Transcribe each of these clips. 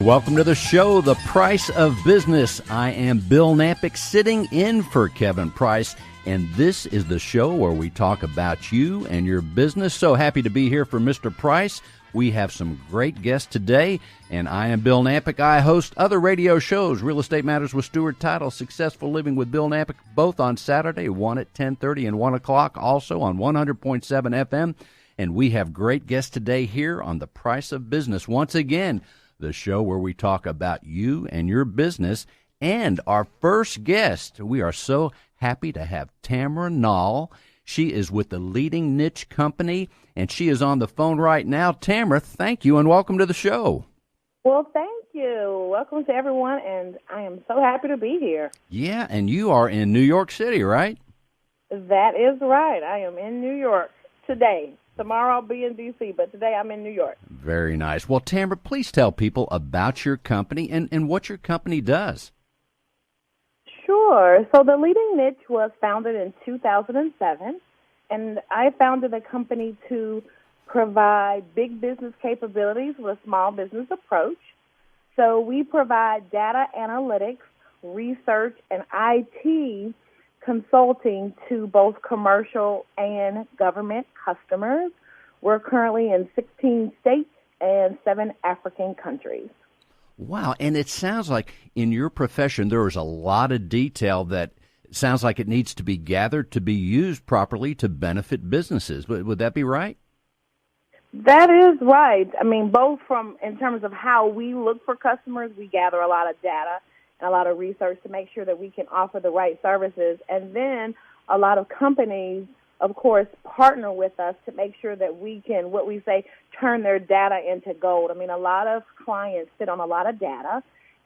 Welcome to the show, The Price of Business. I am Bill Nampick, sitting in for Kevin Price, and this is the show where we talk about you and your business. So happy to be here for Mr. Price. We have some great guests today, and I am Bill Nampick. I host other radio shows, Real Estate Matters with Stuart Title, Successful Living with Bill Nampick, both on Saturday, 1 at 10:30 and 1 o'clock, also on 100.7 FM. And we have great guests today here on The Price of Business. Once again, the show where we talk about you and your business. And our first guest, we are so happy to have Tamara Nall. She is with the Leading Niche Company, and she is on the phone right now. Tamara, thank you, and welcome to the show. Well, thank you. Welcome to everyone, and I am so happy to be here. Yeah, and you are in New York City, right? That is right. I am in New York today. Tomorrow I'll be in D.C., but today I'm in New York. Very nice. Well, Tamara, please tell people about your company and what your company does. Sure. So the Leading Niche was founded in 2007, and I founded a company to provide big business capabilities with a small business approach. So we provide data analytics, research, and IT consulting to both commercial and government customers. We're currently in 16 states and 7 African countries. Wow, and it sounds like in your profession there is a lot of detail that sounds like it needs to be gathered to be used properly to benefit businesses. Would that be right? That is right. I mean, both from in terms of how we look for customers, we gather a lot of data and a lot of research to make sure that we can offer the right services. And then a lot of companies, of course, partner with us to make sure that we can, what we say, turn their data into gold. I mean, a lot of clients sit on a lot of data,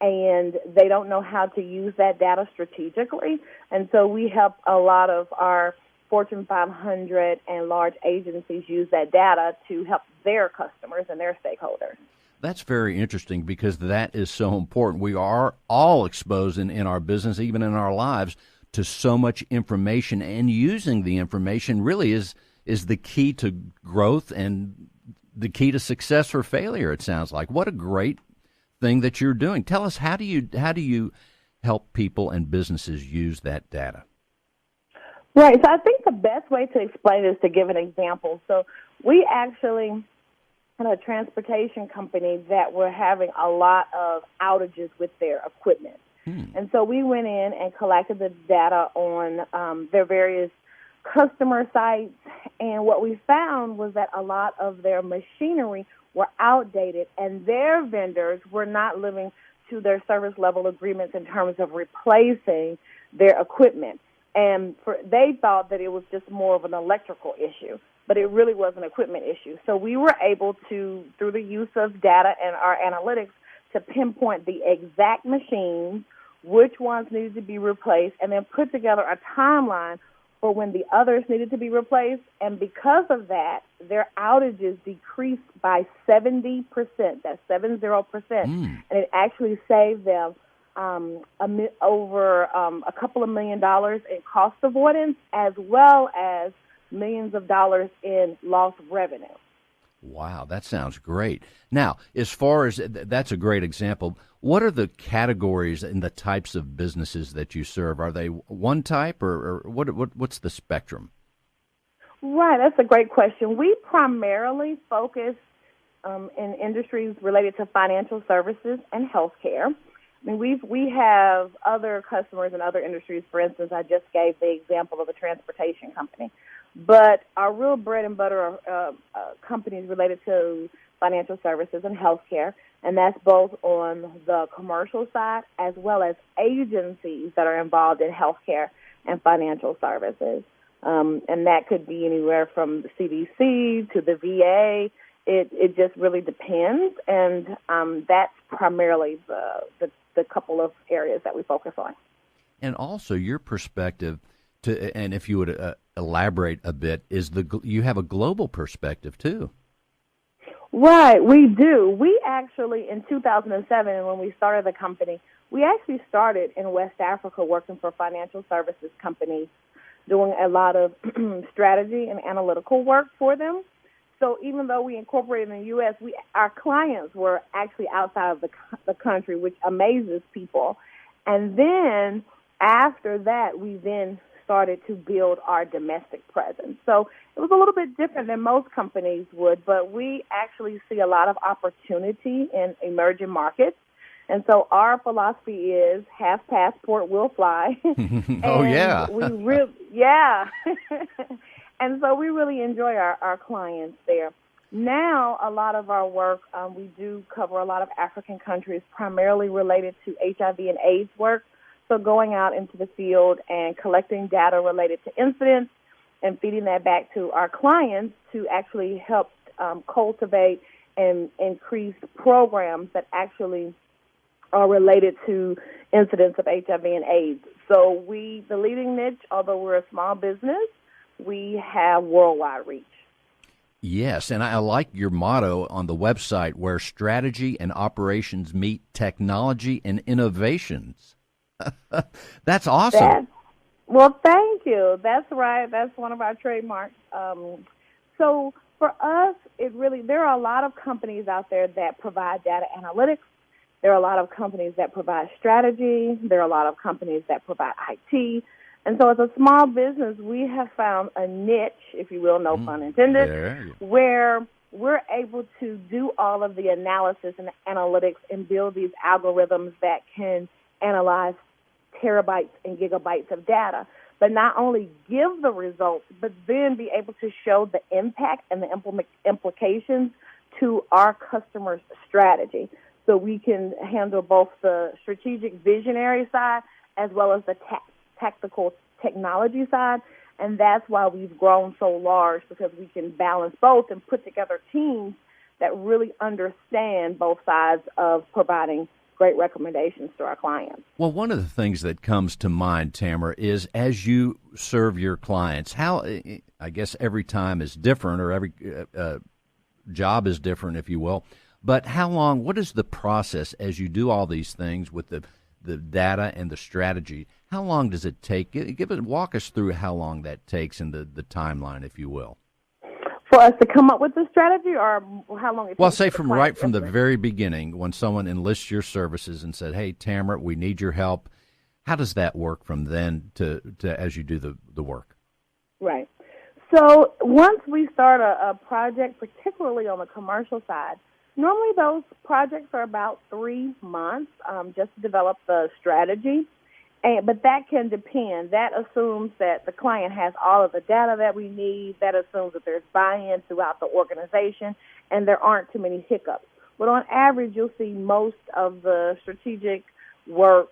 and they don't know how to use that data strategically. And so we help a lot of our Fortune 500 and large agencies use that data to help their customers and their stakeholders. That's very interesting because that is so important. We are all exposed in our business, even in our lives, to so much information, and using the information really is the key to growth and the key to success or failure, it sounds like. What a great thing that you're doing. Tell us, how do you help people and businesses use that data? Right. So I think the best way to explain it is to give an example. So we actually had a transportation company that were having a lot of outages with their equipment. And so we went in and collected the data on their various customer sites, and what we found was that a lot of their machinery were outdated, and their vendors were not living to their service level agreements in terms of replacing their equipment. And they thought that it was just more of an electrical issue, but it really was an equipment issue. So we were able to, through the use of data and our analytics, to pinpoint the exact machines, which ones needed to be replaced, and then put together a timeline for when the others needed to be replaced. And because of that, their outages decreased by 70%. That's 70%. And it actually saved them over a couple of $1 million in cost avoidance, as well as millions of dollars in lost revenue. Wow, that sounds great. Now, as far as that's a great example, what are the categories and the types of businesses that you serve? Are they one type, or what's the spectrum? Right, that's a great question. We primarily focus in industries related to financial services and healthcare. I mean, we have other customers in other industries. For instance, I just gave the example of a transportation company. But our real bread and butter are companies related to financial services and healthcare, and that's both on the commercial side as well as agencies that are involved in healthcare and financial services. And that could be anywhere from the CDC to the VA. It just really depends, and that's primarily the couple of areas that we focus on. And also your perspective, and if you would elaborate a bit, is you have a global perspective too. Right, we do. We actually, in 2007, when we started the company, we actually started in West Africa working for financial services companies, doing a lot of strategy and analytical work for them. So even though we incorporated in the U.S., our clients were actually outside of the country, which amazes people. And then after that, we then started to build our domestic presence. So it was a little bit different than most companies would, but we actually see a lot of opportunity in emerging markets. And so our philosophy is half passport will fly. Oh, yeah. Yeah. And so we really enjoy our clients there. Now, a lot of our work, we do cover a lot of African countries, primarily related to HIV and AIDS work. So going out into the field and collecting data related to incidents and feeding that back to our clients to actually help cultivate and increase programs that actually are related to incidents of HIV and AIDS. So the leading niche, although we're a small business, we have worldwide reach. Yes, and I like your motto on the website, where strategy and operations meet technology and innovations. That's awesome. Well, thank you. That's right. That's one of our trademarks. So for us, there are a lot of companies out there that provide data analytics. There are a lot of companies that provide strategy. There are a lot of companies that provide IT. And so as a small business, we have found a niche, if you will, no pun intended, where we're able to do all of the analysis and analytics and build these algorithms that can analyze terabytes and gigabytes of data, but not only give the results, but then be able to show the impact and the implications to our customers' strategy. So we can handle both the strategic visionary side as well as the tactical technology side, and that's why we've grown so large, because we can balance both and put together teams that really understand both sides of providing great recommendations to our clients. Well, one of the things that comes to mind, Tamara, is as you serve your clients, how, I guess every time is different, or every job is different, if you will, but what is the process as you do all these things with the data and the strategy? How long does it take? Walk us through how long that takes and the timeline, if you will. For us to come up with the strategy, or how long it takes? Well, say from the very beginning, when someone enlists your services and said, "Hey, Tamara, we need your help." How does that work from then to as you do the work? Right. So once we start a project, particularly on the commercial side, normally those projects are about 3 months just to develop the strategy. But that can depend. That assumes that the client has all of the data that we need. That assumes that there's buy-in throughout the organization and there aren't too many hiccups. But on average, you'll see most of the strategic work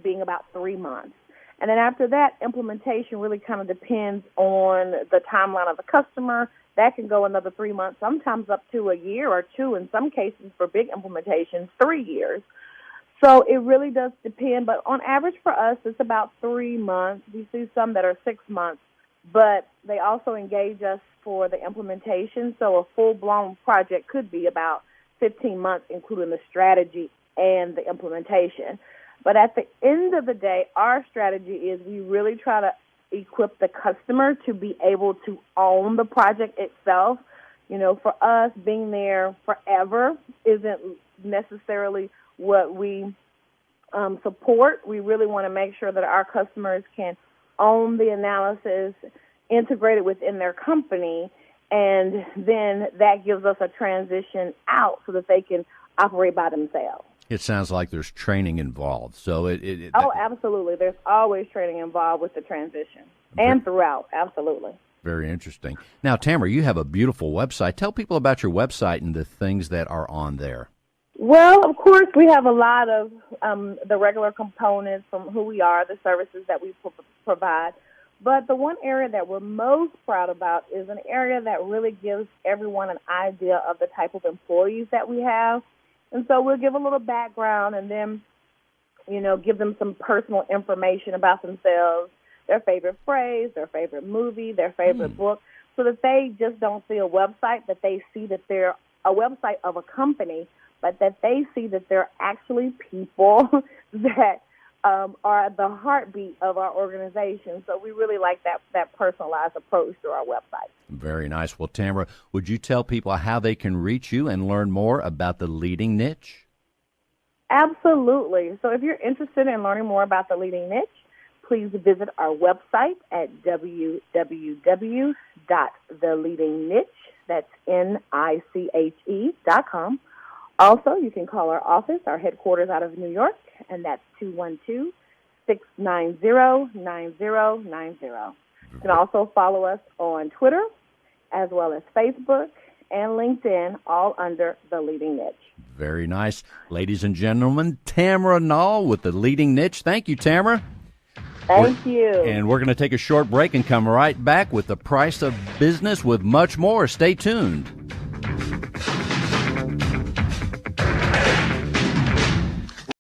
being about 3 months. And then after that, implementation really kind of depends on the timeline of the customer. That can go another 3 months, sometimes up to a year or two, in some cases for big implementations, 3 years. So it really does depend, but on average for us, it's about 3 months. We see some that are 6 months, but they also engage us for the implementation. So a full-blown project could be about 15 months, including the strategy and the implementation. But at the end of the day, our strategy is we really try to equip the customer to be able to own the project itself. You know, for us, being there forever isn't necessarily what we support. We really want to make sure that our customers can own the analysis, integrate it within their company, and then that gives us a transition out so that they can operate by themselves. It sounds like there's training involved. So absolutely. There's always training involved with the transition and throughout. Absolutely. Very interesting. Now, Tamara, you have a beautiful website. Tell people about your website and the things that are on there. Well, of course, we have a lot of the regular components from who we are, the services that we provide. But the one area that we're most proud about is an area that really gives everyone an idea of the type of employees that we have. And so we'll give a little background and then, give them some personal information about themselves, their favorite phrase, their favorite movie, their favorite book, so that they just don't see a website, that they see that they're a website of a company, but that they see that they're actually people that are the heartbeat of our organization. So we really like that personalized approach to our website. Very nice. Well, Tamara, would you tell people how they can reach you and learn more about the Leading Niche? Absolutely. So if you're interested in learning more about the Leading Niche, please visit our website at www.theleadingniche, that's NICHE.com. Also, you can call our office, our headquarters out of New York, and that's 212-690-9090. You can also follow us on Twitter as well as Facebook and LinkedIn, all under The Leading Niche. Very nice. Ladies and gentlemen, Tamara Nall with The Leading Niche. Thank you, Tamara. Thank you. And we're going to take a short break and come right back with the price of business with much more. Stay tuned.